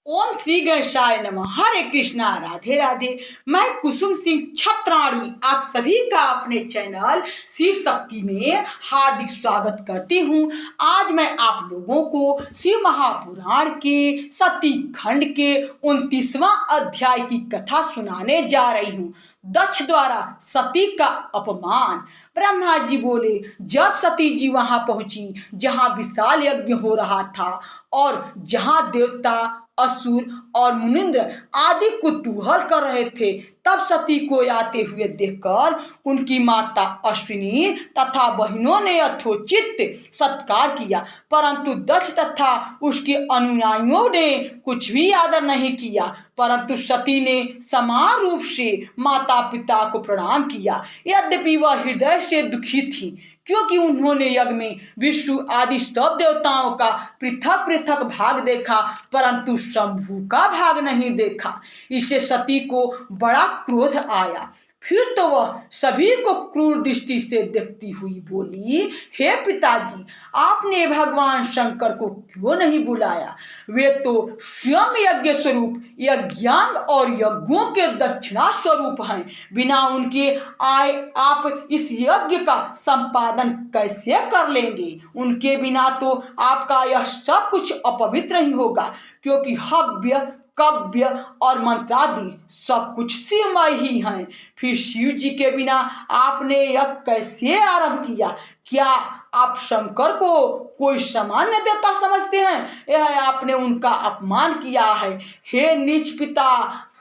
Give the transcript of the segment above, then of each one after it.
ओम श्री गणेशाय नमः। हरे कृष्णा, राधे राधे। मैं कुसुम सिंह छत्राणी आप सभी का अपने चैनल शिव शक्ति में हार्दिक स्वागत करती हूँ। आज मैं आप लोगों को शिव महापुराण के सती खंड के 29वां अध्याय की कथा सुनाने जा रही हूँ। दक्ष द्वारा सती का अपमान। ब्रह्मा जी बोले, जब सती जी वहां पहुंची जहां विशाल यज्ञ हो रहा था और जहां देवता, असुर और मुनिंद्र आदि कुतूहल कर रहे थे, तब सती को आते हुए देखकर उनकी माता अश्विनी तथा बहनों ने यथोचित सत्कार किया, परंतु दक्ष तथा उसके अनुयायियों ने कुछ भी आदर नहीं किया। परंतु सती ने समान रूप से माता पिता को प्रणाम किया। यद्यपि वह हृदय से दुखी थी, क्योंकि उन्होंने यज्ञ में विष्णु आदि सब देवताओं का पृथक पृथक भाग देखा, परंतु शंभु का भाग नहीं देखा। इससे सती को बड़ा क्रोध आया। फिर तो वह सभी को क्रूर दृष्टि से देखती हुई बोली, हे पिताजी, आपने भगवान शंकर को क्यों नहीं बुलाया? वे तो स्वयं यज्ञ स्वरूप, यज्ञांग और यज्ञों के दक्षिणा स्वरूप हैं। बिना उनके आए आप इस यज्ञ का संपादन कैसे कर लेंगे? उनके बिना तो आपका यह सब कुछ अपवित्र ही होगा, क्योंकि हव्य, कव्य और मंत्रादि सब कुछ शिवमय ही हैं। फिर शिव जी के बिना आपने यह कैसे आरंभ किया? क्या आप शंकर को कोई सामान्य देवता समझते हैं? यह आपने उनका अपमान किया है। हे नीच पिता,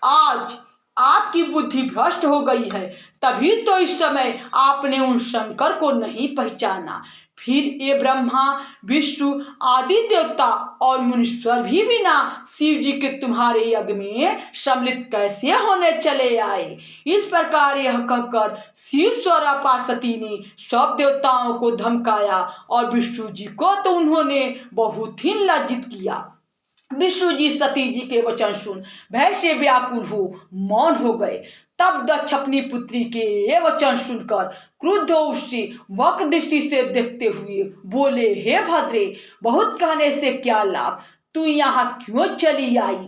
आज आपकी बुद्धि भ्रष्ट हो गई है, तभी तो इस समय आपने उन शंकर को नहीं पहचाना। फिर ये ब्रह्मा, विष्णु आदि देवता और मुनीश्वर भी बिना शिव जी के तुम्हारे यज्ञ में सम्मिलित कैसे होने चले आए? इस प्रकार यह कहकर शिव स्वरूपा सती ने सब देवताओं को धमकाया और विष्णु जी को तो उन्होंने बहुत ही लज्जित किया। विष्णु जी सती जी के वचन सुन भय से व्याकुल हो मौन हो गए। तब दक्ष अपनी पुत्री के ये वचन सुनकर क्रुद्ध हो उससे वक्र दृष्टि से देखते हुए बोले, हे भद्रे, बहुत कहने से क्या लाभ? तू यहाँ क्यों चली आई?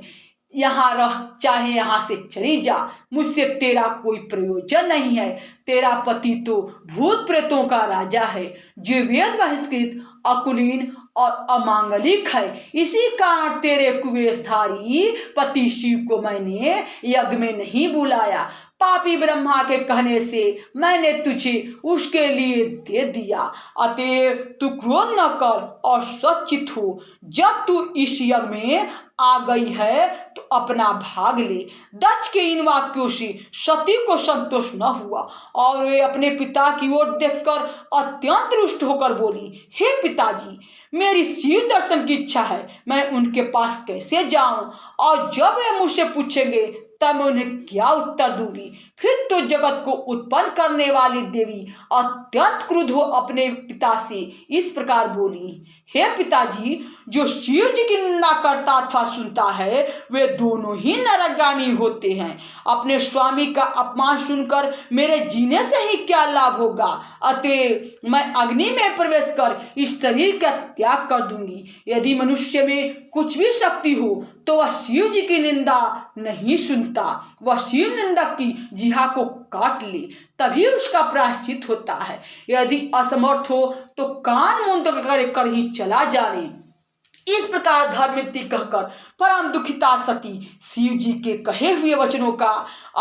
यहाँ रह, चाहे यहाँ से चली जा, मुझसे तेरा कोई प्रयोजन नहीं है। तेरा पति तो भूत प्रेतों का राजा है, जो वेद बहिष्कृत, अकुलीन और अमांगलिक है। इसी कारण तेरे कुवेशधारी पति शिव को मैंने यज्ञ में नहीं बुलाया। पापी ब्रह्मा के कहने से मैंने तुझे उसके लिए दे दिया। अतएव तू क्रोध न कर और सचित हो। जब तू इस यज्ञ में आ गई है तो अपना भाग ले। दक्ष के इन वाक्यों से सती को संतोष न हुआ और वे अपने पिता की ओर देखकर अत्यंत रुष्ट होकर बोली, हे पिताजी, मेरी शिव दर्शन की इच्छा है, मैं उनके पास कैसे जाऊं? और जब वे मुझसे पूछेंगे तब मैं उन्हें क्या उत्तर दूंगी? फिर तो जगत को उत्पन्न करने वाली देवी अत्यंत क्रुद्ध हो अपने पिता से इस प्रकार बोली, हे पिताजी, जो शिव जी की निंदा करता अथवा सुनता है वे दोनों ही नरकगामी होते हैं। अपने स्वामी का अपमान सुनकर मेरे जीने से ही क्या लाभ होगा? अतः मैं अग्नि में प्रवेश कर इस शरीर का त्याग कर दूंगी। यदि मनुष्य में कुछ भी शक्ति हो तो वह शिव जी की निंदा नहीं सुनता। वह शिव निंदक की जिहा को काट ले, तभी उसका प्रायश्चित होता है। यदि असमर्थ हो तो कान मूंद कर ही चला जाए। इस प्रकार धर्मित्री कहकर परम दुखिता सती शिव जी के कहे हुए वचनों का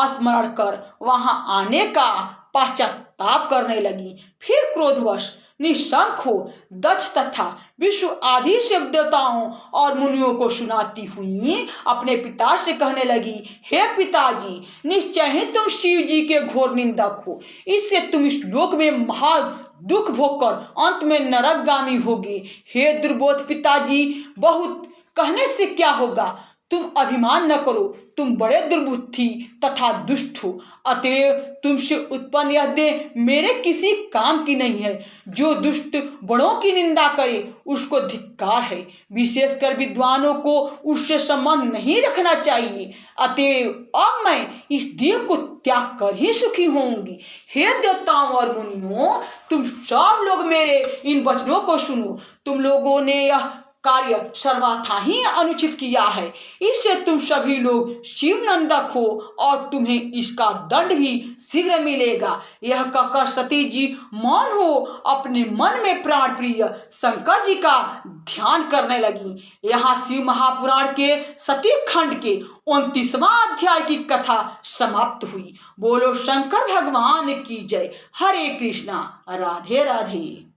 स्मरण कर वहां आने का पश्चाताप करने लगी। फिर क्रोधवश निशंक हो दक्ष तथा विष्णु आदि शिव देवताओं और मुनियों को सुनाती हुई अपने पिता से कहने लगी, हे पिताजी, निश्चय ही तुम शिव जी के घोर निंदक हो। इससे तुम इस लोक में महा दुख भोगकर अंत में नरकगामी होगे। हे दुर्बोध पिताजी, बहुत कहने से क्या होगा? तुम अभिमान न करो, तुम बड़े दुर्बुद्धि तथा दुष्ट हो। अतएव तुमसे उत्पन्न यह देह मेरे किसी काम की नहीं है। जो दुष्ट बड़ों की निंदा करे उसको धिक्कार है। विशेषकर विद्वानों को उससे संबंध नहीं रखना चाहिए। अतएव अब मैं इस देह को त्याग कर ही सुखी होंगी। हे देवताओं और मुनियों, तुम सब लोग मेरे इन वचनों को सुनो। तुम लोगों ने यह कार्य सर्वथा ही अनुचित किया है। इससे तुम सभी लोग शिव नंदक हो और तुम्हें इसका दंड भी शीघ्र मिलेगा। यह कहकर सती जी मौन हो अपने मन में प्राण प्रिय शंकर जी का ध्यान करने लगी। यहाँ शिव महापुराण के सती खंड के 29वां अध्याय की कथा समाप्त हुई। बोलो शंकर भगवान की जय। हरे कृष्णा, राधे राधे।